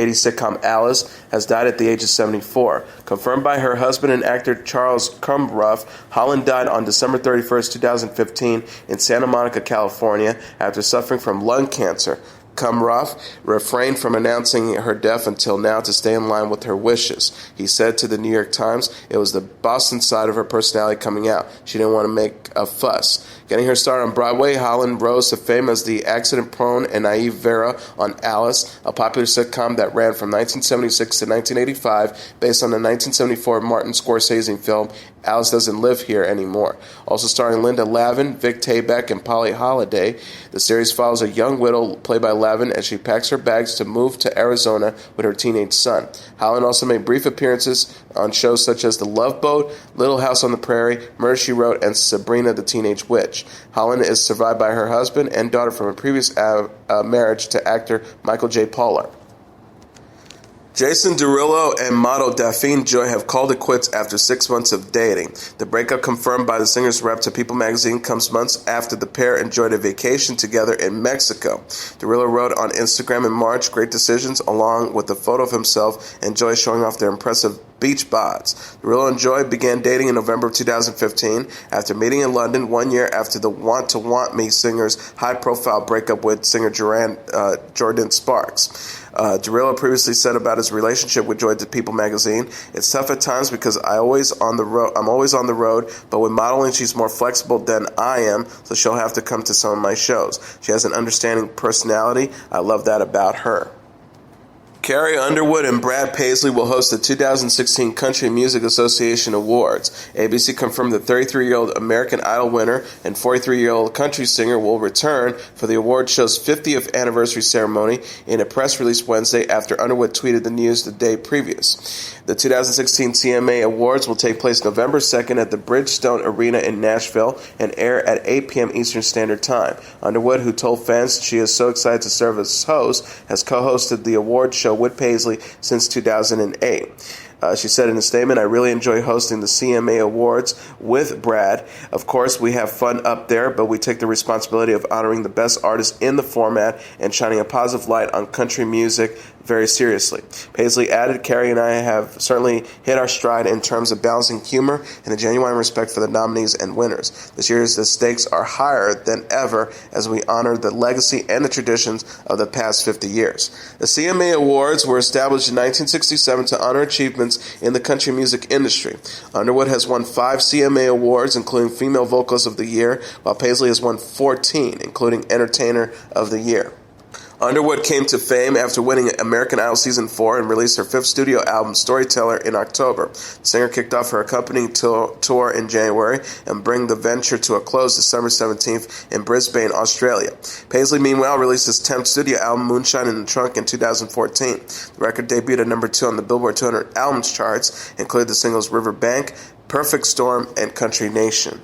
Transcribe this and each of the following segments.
1980s sitcom Alice, has died at the age of 74. Confirmed by her husband and actor Charles Cumruff, Holland died on December 31st, 2015 in Santa Monica, California, after suffering from lung cancer. Cumruff refrained from announcing her death until now to stay in line with her wishes. He said to the New York Times, "It was the Boston side of her personality coming out. She didn't want to make a fuss." Getting her start on Broadway, Holland rose to fame as the accident-prone and naive Vera on Alice, a popular sitcom that ran from 1976 to 1985, based on the 1974 Martin Scorsese film Alice Doesn't Live Here Anymore. Also starring Linda Lavin, Vic Tayback, and Polly Holliday, the series follows a young widow played by Lavin as she packs her bags to move to Arizona with her teenage son. Holland also made brief appearances on shows such as The Love Boat, Little House on the Prairie, Murder, She Wrote, and Sabrina the Teenage Witch. Holland is survived by her husband and daughter from a previous marriage to actor Michael J. Pollard. Jason Derulo and model Daphne Joy have called it quits after 6 months of dating. The breakup, confirmed by the singer's rep to People magazine, comes months after the pair enjoyed a vacation together in Mexico. Derulo wrote on Instagram in March, "Great decisions," along with a photo of himself and Joy showing off their impressive beach bods. Derulo and Joy began dating in November of 2015 after meeting in London 1 year after the Want to Want Me singer's high-profile breakup with singer Jordan Sparks. Derulo previously said about his relationship with Joy to People magazine, "It's tough at times because I'm always on the road, but with modeling she's more flexible than I am, so she'll have to come to some of my shows. She has an understanding personality. I love that about her." Carrie Underwood and Brad Paisley will host the 2016 Country Music Association Awards. ABC confirmed the 33-year-old American Idol winner and 43-year-old country singer will return for the award show's 50th anniversary ceremony in a press release Wednesday after Underwood tweeted the news the day previous. The 2016 CMA Awards will take place November 2nd at the Bridgestone Arena in Nashville and air at 8 p.m. Eastern Standard Time. Underwood, who told fans she is so excited to serve as host, has co-hosted the award show with Paisley since 2008. She said in a statement, "I really enjoy hosting the CMA Awards with Brad. Of course, we have fun up there, but we take the responsibility of honoring the best artists in the format and shining a positive light on country music very seriously." Paisley added, "Carrie and I have certainly hit our stride in terms of balancing humor and a genuine respect for the nominees and winners. This year, the stakes are higher than ever as we honor the legacy and the traditions of the past 50 years. The CMA Awards were established in 1967 to honor achievements in the country music industry. Underwood has won 5 CMA Awards, including Female Vocalist of the Year, while Paisley has won 14, including Entertainer of the Year. Underwood came to fame after winning American Idol Season 4 and released her 5th studio album, Storyteller, in October. The singer kicked off her accompanying tour in January and bring the venture to a close December 17th in Brisbane, Australia. Paisley, meanwhile, released his 10th studio album, Moonshine in the Trunk, in 2014. The record debuted at number 2 on the Billboard 200 Albums charts, included the singles Riverbank, Perfect Storm, and Country Nation.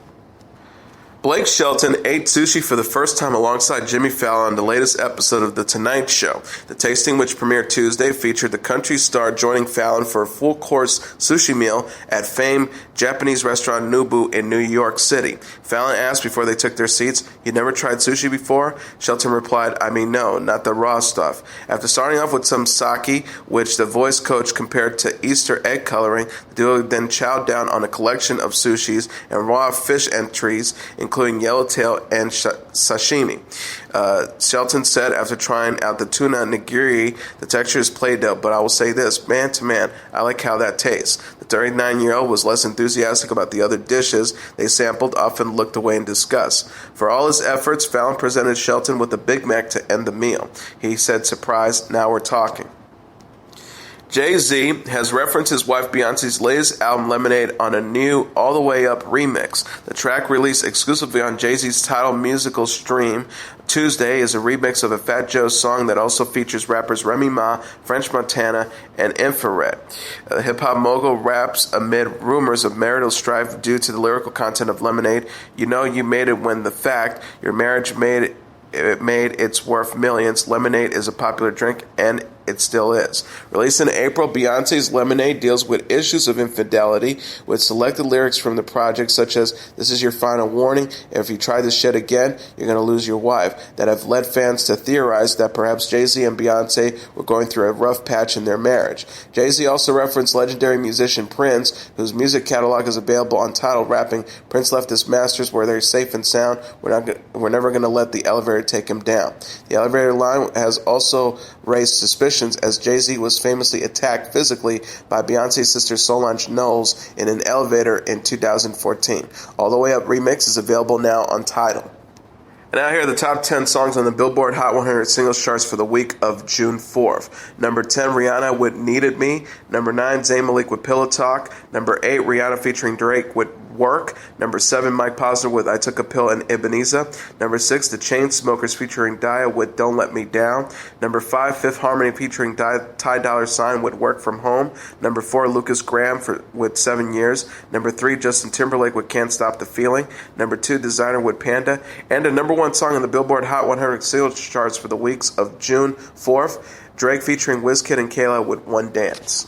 Blake Shelton ate sushi for the first time alongside Jimmy Fallon on the latest episode of The Tonight Show. The tasting, which premiered Tuesday, featured the country star joining Fallon for a full-course sushi meal at famed Japanese restaurant Nobu in New York City. Fallon asked before they took their seats, "You never tried sushi before?" Shelton replied, "I mean, no, not the raw stuff." After starting off with some sake, which the voice coach compared to Easter egg coloring, the duo then chowed down on a collection of sushis and raw fish entries, including yellowtail and sashimi. Shelton said after trying out the tuna nigiri, "The texture is Play-Doh, but I will say this, man to man, I like how that tastes." The 39-year-old was less enthusiastic about the other dishes they sampled, often looked away in disgust. For all his efforts, Fallon presented Shelton with a Big Mac to end the meal. He said, "Surprise, now we're talking." Jay-Z has referenced his wife Beyoncé's latest album Lemonade on a new All the Way Up remix. The track, released exclusively on Jay-Z's Tidal musical stream Tuesday, is a remix of a Fat Joe song that also features rappers Remy Ma, French Montana, and Infrared. The hip-hop mogul raps amid rumors of marital strife due to the lyrical content of Lemonade. "You know you made it when the fact your marriage made it's worth millions. Lemonade is a popular drink and it still is. Released in April, Beyonce's Lemonade deals with issues of infidelity with selected lyrics from the project such as, "This is your final warning, and if you try this shit again, you're going to lose your wife," that have led fans to theorize that perhaps Jay-Z and Beyonce were going through a rough patch in their marriage. Jay-Z also referenced legendary musician Prince, whose music catalog is available on Tidal, rapping, "Prince left his masters where they're safe and sound. We're never going to let the elevator take him down." The elevator line has also raised suspicions as Jay-Z was famously attacked physically by Beyonce's sister Solange Knowles in an elevator in 2014. All the Way Up remix is available now on Tidal. And now here are the top 10 songs on the Billboard Hot 100 singles charts for the week of June 4th. Number 10, Rihanna with Needed Me. Number 9, Zayn Malik with Pillow Talk. Number 8, Rihanna featuring Drake with Work. Number 7, Mike Posner with I Took a Pill and Ebenezer. Number 6, The Chainsmokers featuring Daya with Don't Let Me Down. Number 5, Fifth Harmony featuring Ty Dolla $ign with Work From Home. Number 4, Lucas Graham with 7 Years. Number 3, Justin Timberlake with Can't Stop the Feeling. Number 2, Designer with Panda. And a number 1 song on the Billboard Hot 100 singles charts for the weeks of June 4th, Drake featuring Wizkid and Kayla with One Dance.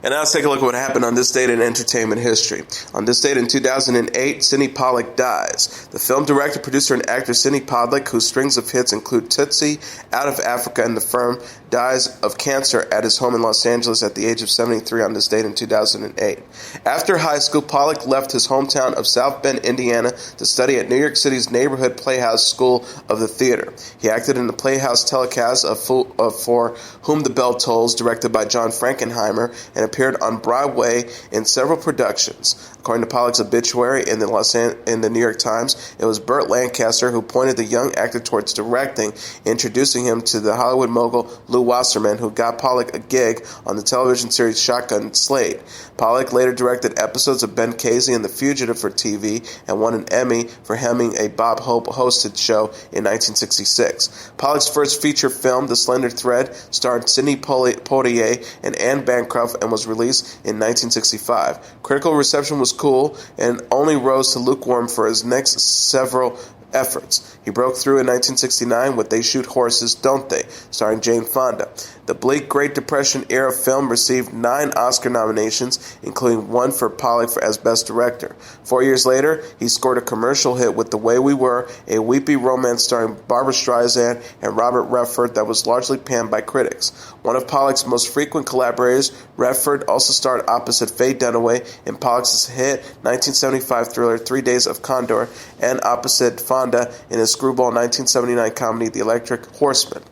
And now let's take a look at what happened on this date in entertainment history. On this date in 2008, Sidney Pollack dies. The film director, producer, and actor Sidney Pollack, whose strings of hits include Tootsie, Out of Africa, and The Firm, dies of cancer at his home in Los Angeles at the age of 73 on this date in 2008. After high school, Pollack left his hometown of South Bend, Indiana, to study at New York City's neighborhood Playhouse School of the Theater. He acted in the Playhouse telecast of For Whom the Bell Tolls, directed by John Frankenheimer, and appeared on Broadway in several productions. According to Pollack's obituary in the New York Times, it was Burt Lancaster who pointed the young actor towards directing, introducing him to the Hollywood mogul Lou Wasserman, who got Pollack a gig on the television series Shotgun Slade. Pollack later directed episodes of Ben Casey and The Fugitive for TV and won an Emmy for helming a Bob Hope hosted show in 1966. Pollack's first feature film, The Slender Thread, starred Sidney Poitier and Anne Bancroft and was released in 1965. Critical reception was cool and only rose to lukewarm for his next several efforts. He broke through in 1969 with They Shoot Horses, Don't They?, starring Jane Fonda. The bleak Great Depression-era film received 9 Oscar nominations, including 1 for Pollack as Best Director. 4 years later, he scored a commercial hit with The Way We Were, a weepy romance starring Barbra Streisand and Robert Redford that was largely panned by critics. One of Pollack's most frequent collaborators, Redford also starred opposite Faye Dunaway in Pollack's hit 1975 thriller 3 Days of Condor and opposite Fonda in his screwball 1979 comedy The Electric Horseman.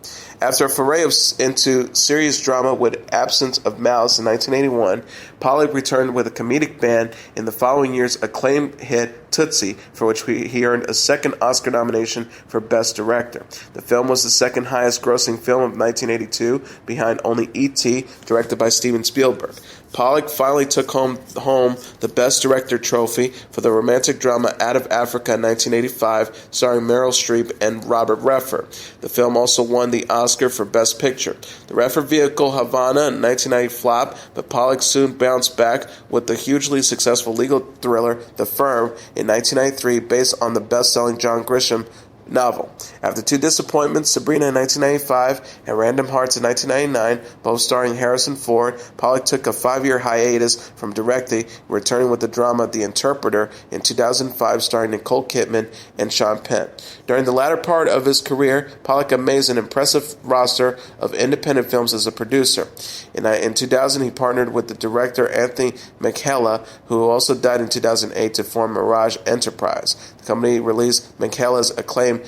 After a foray into serious drama with Absence of Malice in 1981, Pollack returned with a comedic band in the following year's acclaimed hit Tootsie, for which he earned a second Oscar nomination for Best Director. The film was the second highest grossing film of 1982, behind only E.T., directed by Steven Spielberg. Pollack finally took home the Best Director trophy for the romantic drama Out of Africa in 1985, starring Meryl Streep and Robert Redford. The film also won the Oscar for Best Picture. The Redford vehicle Havana in 1990 flopped, but Pollack soon bounced back with the hugely successful legal thriller The Firm in 1993, based on the best-selling John Grisham novel. After 2 disappointments, Sabrina in 1995 and Random Hearts in 1999, both starring Harrison Ford, Pollack took a 5-year hiatus from directing, returning with the drama The Interpreter in 2005, starring Nicole Kidman and Sean Penn. During the latter part of his career, Pollack amassed an impressive roster of independent films as a producer. In 2000, he partnered with the director Anthony Michela, who also died in 2008, to form Mirage Enterprise. The company released Michela's acclaimed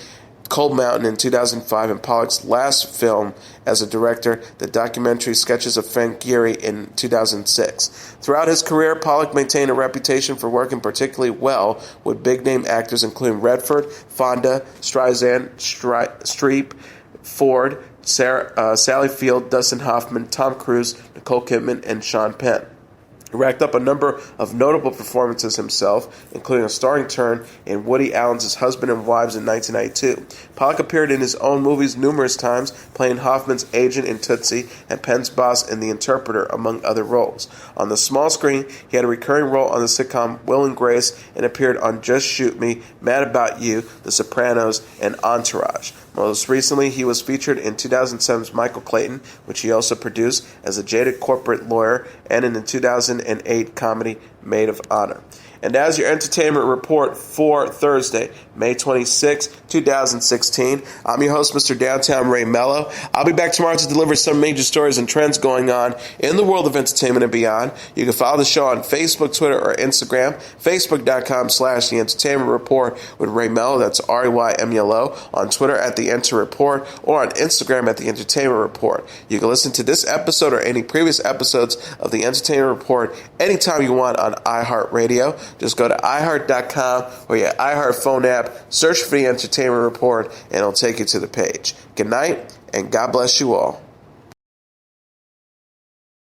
Cold Mountain in 2005 and Pollack's last film as a director, the documentary Sketches of Frank Gehry in 2006. Throughout his career, Pollack maintained a reputation for working particularly well with big-name actors including Redford, Fonda, Streisand, Streep, Ford, Sally Field, Dustin Hoffman, Tom Cruise, Nicole Kidman, and Sean Penn. He racked up a number of notable performances himself, including a starring turn in Woody Allen's Husband and Wives in 1992. Pollack appeared in his own movies numerous times, playing Hoffman's agent in Tootsie and Penn's boss in The Interpreter, among other roles. On the small screen, he had a recurring role on the sitcom Will and Grace and appeared on Just Shoot Me, Mad About You, The Sopranos, and Entourage. Most recently, he was featured in 2007's Michael Clayton, which he also produced as a jaded corporate lawyer, and in the 2008 comedy Maid of Honor. And as your entertainment report for Thursday, May 26, 2016, I'm your host, Mr. Downtown Ray Mello. I'll be back tomorrow to deliver some major stories and trends going on in the world of entertainment and beyond. You can follow the show on Facebook, Twitter, or Instagram, facebook.com/The Entertainment Report with Ray Mello, that's RAYMELO, on Twitter at The Enter Report, or on Instagram at The Entertainment Report. You can listen to this episode or any previous episodes of The Entertainment Report anytime you want on iHeartRadio. Just go to iHeart.com or your iHeart phone app, search for The Entertainment Report, and it'll take you to the page. Good night, and God bless you all.